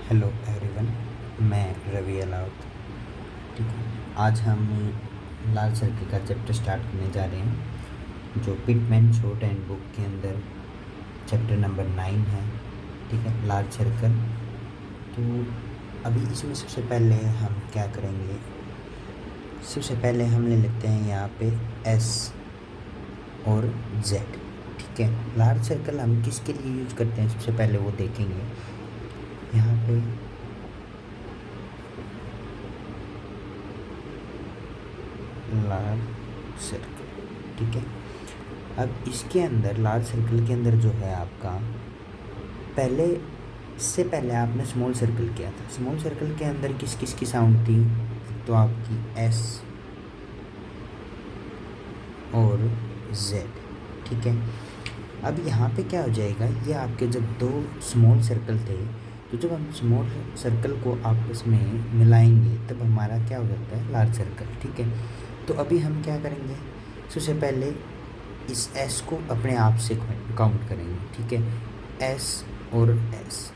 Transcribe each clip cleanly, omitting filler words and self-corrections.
Hello everyone, मैं रवि अलाउत। ठीक है, आज हम लाल सर्कल का चैप्टर स्टार्ट करने जा रहे हैं जो पिटमैन शॉर्ट हैंड बुक के अंदर चैप्टर नंबर 9 है। ठीक है, लाल सर्कल। तो अभी इसमें सबसे पहले हम क्या करेंगे, सबसे पहले हम ले लेते हैं यहाँ पे एस और जेड। ठीक है, लार्ज सर्कल हम किसके लिए यूज़ करते हैं सबसे पहले वो देखेंगे। यहाँ पे लार्ज सर्कल, ठीक है। अब इसके अंदर लार्ज सर्कल के अंदर जो है आपका पहले से पहले आपने स्मॉल सर्कल किया था। स्मॉल सर्कल के अंदर किस किस की साउंड थी, तो आपकी एस और जेड। ठीक है, अब यहाँ पे क्या हो जाएगा, ये आपके जब दो स्मॉल सर्कल थे, तो जब हम स्मॉल सर्कल को आपस में मिलाएंगे तब हमारा क्या हो जाता है, लार्ज सर्कल। ठीक है, तो अभी हम क्या करेंगे, सबसे पहले इस एस को अपने आप से काउंट करेंगे। ठीक है, एस और एस,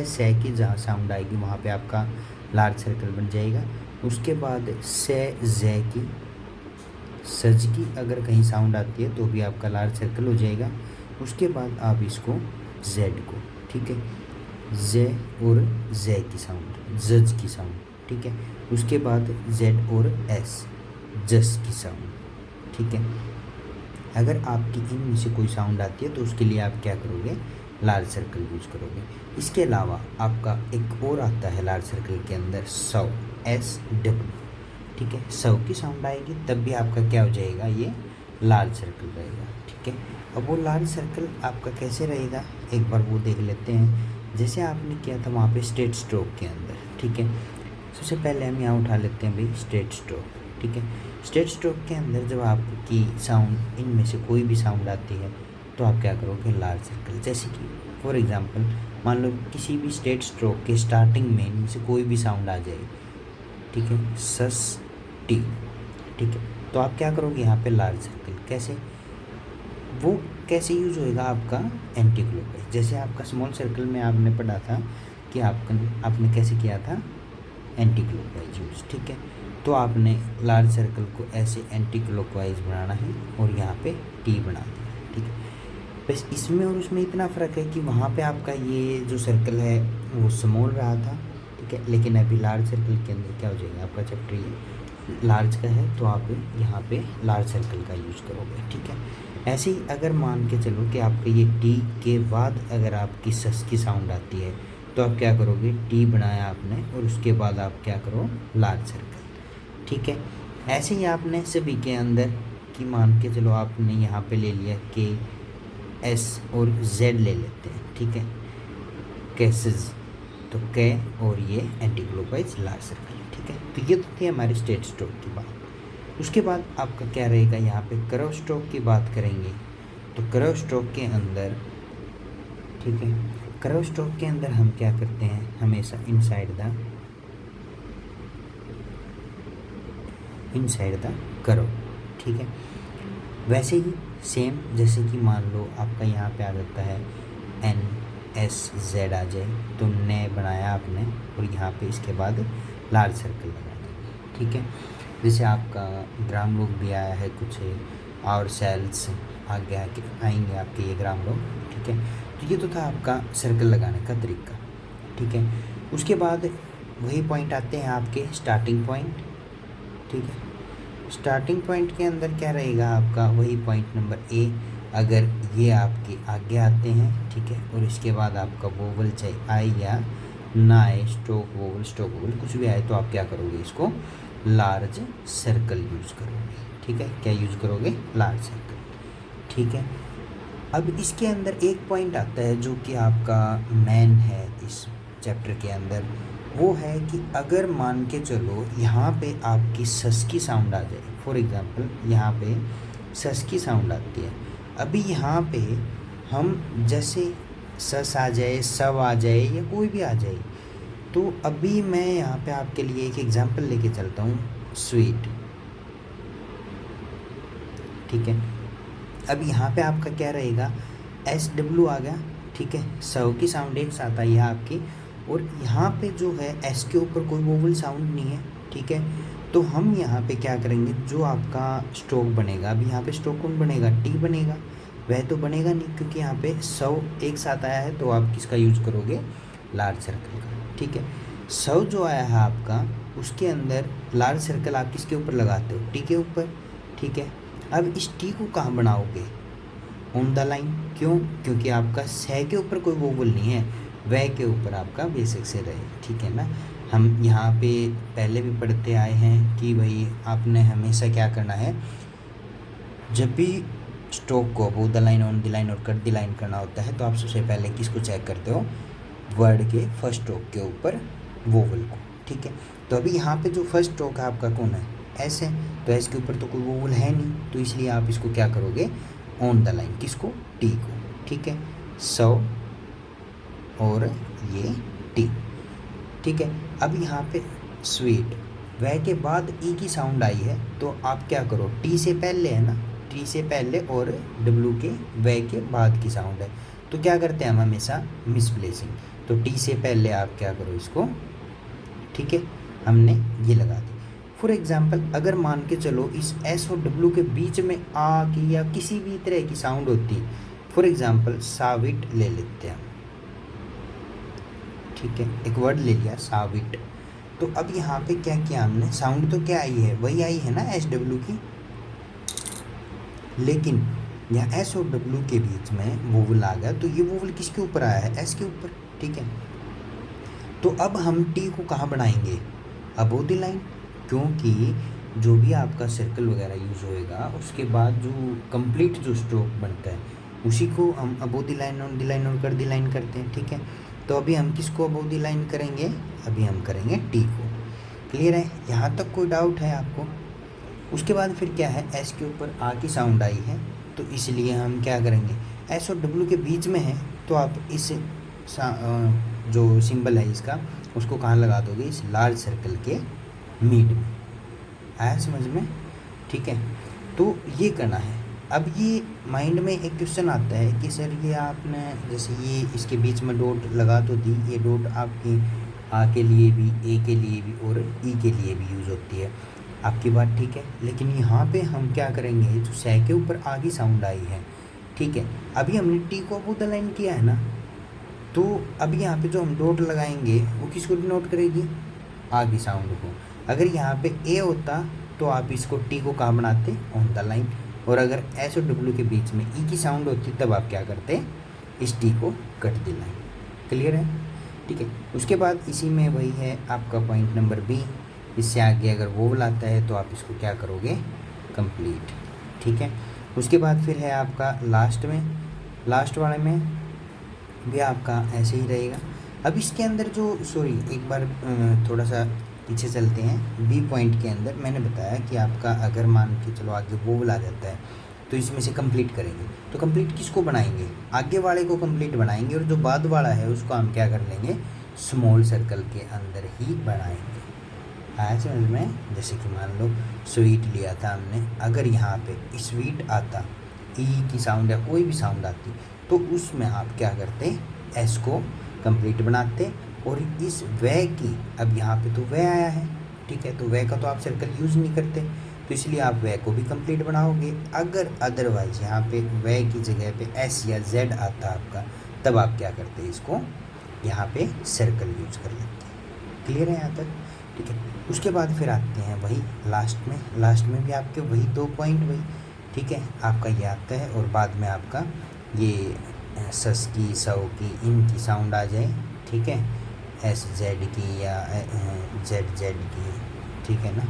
से की जहाँ साउंड आएगी वहाँ पे आपका लार्ज सर्कल बन जाएगा। उसके बाद से जे की, सज की अगर कहीं साउंड आती है तो भी आपका लार्ज सर्कल हो जाएगा। उसके बाद आप इसको जेड को, ठीक है, जे और जे की साउंड, जज की साउंड। ठीक है, उसके बाद जेड और एस, जस की साउंड। ठीक है, अगर आपकी इनमें से कोई साउंड आती है तो उसके लिए आप क्या करोगे, लार्ज सर्कल यूज करोगे। इसके अलावा आपका एक और आता है लार्ज सर्कल के अंदर सौ, एस डब्ल्यू। ठीक है, सौ की साउंड आएगी तब भी आपका क्या हो जाएगा, ये लार्ज सर्कल रहेगा। ठीक है, अब वो लार्ज सर्कल आपका कैसे रहेगा एक बार वो देख लेते हैं। जैसे आपने किया था वहाँ पे स्ट्रेट स्ट्रोक के अंदर। ठीक है, सबसे पहले हम यहाँ उठा लेते हैं भाई स्ट्रेट स्ट्रोक। ठीक है, स्ट्रेट स्ट्रोक के अंदर जब आपकी साउंड इनमें से कोई भी साउंड आती है तो आप क्या करोगे, लार्ज सर्कल। जैसे कि फॉर एग्जांपल मान लो किसी भी स्ट्रेट स्ट्रोक के स्टार्टिंग में इनमें से कोई भी साउंड आ जाए, ठीक है, सस टी। ठीक है, तो आप क्या करोगे यहाँ पे लार्ज सर्कल। कैसे, वो कैसे यूज होएगा आपका, एंटी क्लॉकवाइज। जैसे आपका स्मॉल सर्कल में आपने पढ़ा था कि आपने कैसे किया था, एंटी क्लॉकवाइज यूज। ठीक है, तो आपने लार्ज सर्कल को ऐसे एंटी क्लॉकवाइज बनाना है और यहाँ पे टी बना देना। ठीक है, बस इसमें और उसमें इतना फ़र्क है कि वहाँ पे आपका ये जो सर्कल है वो स्मॉल रहा था। ठीक है, लेकिन अभी लार्ज सर्कल के अंदर क्या हो जाएगा, आपका चैप्टर ये लार्ज का है तो आप यहाँ पे लार्ज सर्कल का यूज़ करोगे। ठीक है, ऐसे ही अगर मान के चलो कि आपके ये टी के बाद अगर आपकी सस की साउंड आती है तो आप क्या करोगे, टी बनाया आपने और उसके बाद आप क्या करो, लार्ज सर्कल। ठीक है, ऐसे ही आपने सभी के अंदर कि मान के चलो आपने यहाँ पे ले लिया के, एस और जेड ले लेते हैं। ठीक है, केसेस, तो के और ये एंटी क्लॉकवाइज लार्ज सर्कल। ठीक है, तो ये तो थी हमारी स्ट्रेट स्ट्रोक की बात। उसके बाद आपका क्या रहेगा, यहाँ पे कर्व स्ट्रोक की बात करेंगे। तो कर्व स्ट्रोक के अंदर, ठीक है, कर्व स्ट्रोक के अंदर हम क्या करते हैं, हमेशा इनसाइड द कर्व। ठीक है, वैसे ही सेम जैसे कि मान लो आपका यहाँ पे आ जाता है एन एस जेड आ जाए तो ने बनाया आपने और यहाँ पे इसके बाद लार्ज सर्कल लगाना। ठीक है, जैसे आपका ग्राम लोग भी आया है कुछ और सेल्स आगे आएंगे आपके ये ग्राम लोग। ठीक है, तो ये तो था आपका सर्कल लगाने का तरीका। ठीक है, उसके बाद वही पॉइंट आते हैं आपके स्टार्टिंग पॉइंट। ठीक है, स्टार्टिंग पॉइंट के अंदर क्या रहेगा आपका, वही पॉइंट नंबर ए। अगर ये आपके आगे आते हैं, ठीक है, और इसके बाद आपका वोवल चाहे आए या ना आए, स्ट्रोक वोवल कुछ भी आए तो आप क्या करोगे, इसको लार्ज सर्कल यूज़ करोगे। ठीक है, क्या यूज़ करोगे, लार्ज सर्कल। ठीक है, अब इसके अंदर एक पॉइंट आता है जो कि आपका मेन है इस चैप्टर के अंदर, वो है कि अगर मान के चलो यहाँ पे आपकी सस की साउंड आ जाए। फॉर एग्जांपल यहाँ पे सस की साउंड आती है, अभी यहाँ पे हम जैसे सस आ जाए, सब आ जाए या कोई भी आ जाए, तो अभी मैं यहाँ पे आपके लिए एक एग्जांपल लेके चलता हूँ, स्वीट। ठीक है, अब यहाँ पे आपका क्या रहेगा, एस डब्ल्यू आ गया। ठीक है, सौ की साउंड एक साथ आई है आपकी और यहाँ पे जो है एस के ऊपर कोई वोवल साउंड नहीं है, ठीक है। तो हम यहाँ पे क्या करेंगे, जो आपका स्ट्रोक बनेगा, अभी यहाँ पे स्ट्रोक कौन बनेगा, टी बनेगा, वह तो बनेगा नहीं क्योंकि यहाँ पे 100 एक साथ आया है, तो आप किसका यूज करोगे, लार्ज सर्कल का, ठीक है। 100 जो आया है आपका, उसके अंदर लार्ज सर्कल आप किसके ऊपर लगाते हो, टी के ऊपर, ठीक है। अब इस टी को कहाँ बनाओगे, ऑन द लाइन, क्यों, क्योंकि आपका सह के ऊपर कोई वोवल नहीं है, वह के ऊपर आपका बेसिक से रहे, ठीक है ना। हम यहाँ पे पहले भी पढ़ते आए हैं कि भाई आपने हमेशा क्या करना है, जब भी स्ट्रोक को above the line, on the line और कट द लाइन करना होता है, तो आप सबसे पहले किसको चेक करते हो, वर्ड के फर्स्ट स्ट्रोक के ऊपर वोवल को, ठीक है। तो अभी यहाँ पे जो फर्स्ट स्ट्रोक है आपका कौन है, एस है, तो एस के ऊपर तो कोई वोवल है नहीं, तो इसलिए आप इसको क्या करोगे, ऑन द लाइन, किसको, टी को, ठीक है। 100 और ये टी, ठीक है। अब यहाँ पे स्वीट, वह के बाद ई की साउंड आई है, तो आप क्या करो, टी से पहले है ना, टी से पहले और डब्लू के वह के बाद की साउंड है, तो क्या करते हैं हम हमेशा मिसप्लेसिंग, तो टी से पहले आप क्या करो इसको, ठीक है, हमने ये लगा दी। फॉर एग्जाम्पल अगर मान के चलो इस एस और डब्लू के बीच में आ की या किसी भी तरह की साउंड होती, फॉर एग्जाम्पल साविट ले लेते हैं, ठीक है, एक वर्ड ले लिया साविट। तो अब यहाँ पे क्या किया हमने, साउंड तो क्या आई है, वही आई है ना एस डब्लू की, लेकिन यहाँ एस और डब्लू के बीच में वोवल आ गया, तो ये वोवल किसके ऊपर आया है, एस के ऊपर, ठीक है। तो अब हम टी को कहाँ बनाएंगे, अबोव द लाइन, क्योंकि जो भी आपका सर्कल वगैरह यूज़ होएगा उसके बाद जो कंप्लीट जो स्ट्रोक बनता है उसी को हम above the line, on the line और कट द लाइन करते हैं, ठीक है। तो अभी हम किसको अबोव द लाइन करेंगे, अभी हम करेंगे टी को, क्लियर है, यहाँ तक कोई डाउट है आपको। उसके बाद फिर क्या है, एस के ऊपर आ की साउंड आई है, तो इसलिए हम क्या करेंगे, एस और डब्लू के बीच में है, तो आप इस जो सिंबल है इसका, उसको कहाँ लगा दोगे, इस लार्ज सर्कल के मिड में, आया समझ में, ठीक है। तो ये करना है। अब ये माइंड में एक क्वेश्चन आता है कि सर ये आपने जैसे ये इसके बीच में डॉट लगा तो दी, ये डॉट आपकी आ के लिए भी, ए के लिए भी और ई के लिए भी यूज़ होती है, आपकी बात ठीक है, लेकिन यहाँ पे हम क्या करेंगे, जो सह के ऊपर आ की साउंड आई है, ठीक है, अभी हमने टी को अबोव द लाइन किया है ना, तो अभी यहाँ पे जो हम डॉट लगाएंगे वो किसको डिनोट करेगी, आ की साउंड को। अगर यहाँ पे ए होता तो आप इसको टी को कहाँ बनाते, ऑन द लाइन, और अगर एस और डब्ल्यू के बीच में ई की साउंड होती तब आप क्या करते, इस टी को कट द लाइन, क्लियर है, ठीक है। उसके बाद इसी में वही है आपका पॉइंट नंबर बी, इससे आगे अगर वोवल आता है तो आप इसको क्या करोगे, कंप्लीट, ठीक है। उसके बाद फिर है आपका लास्ट में, लास्ट वाले में भी आपका ऐसे ही रहेगा। अब इसके अंदर जो एक बार थोड़ा सा पीछे चलते हैं, बी पॉइंट के अंदर मैंने बताया कि आपका अगर मान के चलो आगे वोवल आ जाता है तो इसमें से कंप्लीट करेंगे, तो कंप्लीट किसको बनाएंगे, आगे वाले को कंप्लीट बनाएंगे, और जो बाद वाला है उसको हम क्या कर लेंगे, स्मॉल सर्कल के अंदर ही बनाएंगे, आया समझ में। जैसे कि मान लो स्वीट लिया था हमने, अगर यहाँ पे स्वीट आता, ई की साउंड या कोई भी साउंड आती, तो उसमें आप क्या करते, एस को कंप्लीट बनाते, और इस वह की, अब यहाँ पे तो वह आया है, ठीक है, तो वह का तो आप सर्कल यूज़ नहीं करते, तो इसलिए आप वह को भी कंप्लीट बनाओगे। अगर अदरवाइज यहाँ पे वह की जगह पे एस या जेड आता आपका, तब आप क्या करते, इसको यहाँ पे सर्कल यूज कर लेते हैं, क्लियर है यहाँ तक, ठीक है। उसके बाद फिर आते हैं वही लास्ट में, लास्ट में भी आपके वही 2 पॉइंट वही, ठीक है, आपका ये आता है, और बाद में आपका ये सस की, सौ की, इन की साउंड आ जाए, ठीक है, एस जेड की या जेड जेड की, ठीक है ना,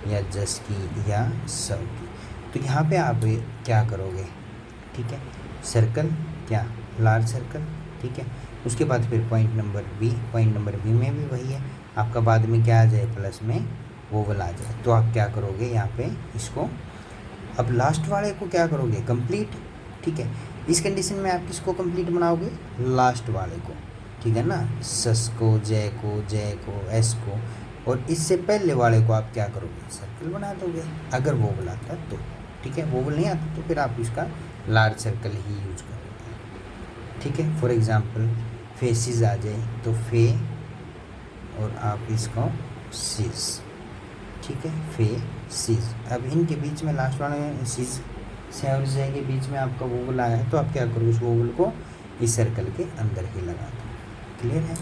या जस की या सौ की, तो यहाँ पे आप क्या करोगे, ठीक है, सर्कल क्या, लार्ज सर्कल, ठीक है। उसके बाद फिर point number B, point number B में भी वही है आपका, बाद में क्या आ जाए, प्लस में वोवल आ जाए, तो आप क्या करोगे यहाँ पे इसको, अब लास्ट वाले को क्या करोगे, कंप्लीट, ठीक है। इस कंडीशन में आप किसको कंप्लीट बनाओगे, लास्ट वाले को, ठीक है ना, सस को, जय को, एस को, और इससे पहले वाले को आप क्या करोगे, सर्कल बना दोगे, अगर वोवल आता तो, ठीक है, वोवल नहीं आता तो फिर आप इसका लार्ज सर्कल ही यूज करोगे, ठीक है। फॉर एग्जांपल फेसिस आ जाए तो फे और आप इसको सीज, ठीक है, फेसिस। अब इनके बीच में लास्ट वाले सीज से और जे के बीच में आपका वोवल आया है, तो आप क्या करो, उस वोवल को इस सर्कल के अंदर ही लगा दो। क्लियर है,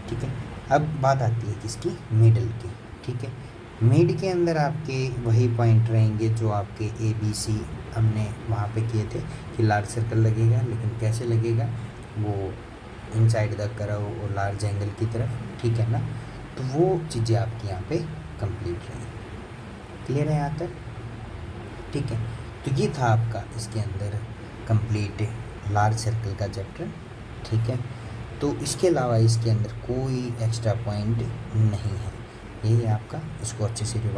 ठीक है। अब बात आती है किसकी, मिडल की, ठीक है। मिड के अंदर आपके वही पॉइंट रहेंगे जो आपके ए बी सी हमने वहाँ पे किए थे कि लार्ज सर्कल लगेगा, लेकिन कैसे लगेगा, वो इनसाइड द कर्व और लार्ज एंगल की तरफ, ठीक है ना। तो वो चीज़ें आपकी यहाँ पे कंप्लीट रहेंगी। क्लियर है यहाँ तक, ठीक है। तो ये था आपका इसके अंदर कंप्लीट लार्ज सर्कल का चैप्टर, ठीक है। तो इसके अलावा इसके अंदर कोई एक्स्ट्रा पॉइंट नहीं है, यही आपका, इसको अच्छे से रिवाइज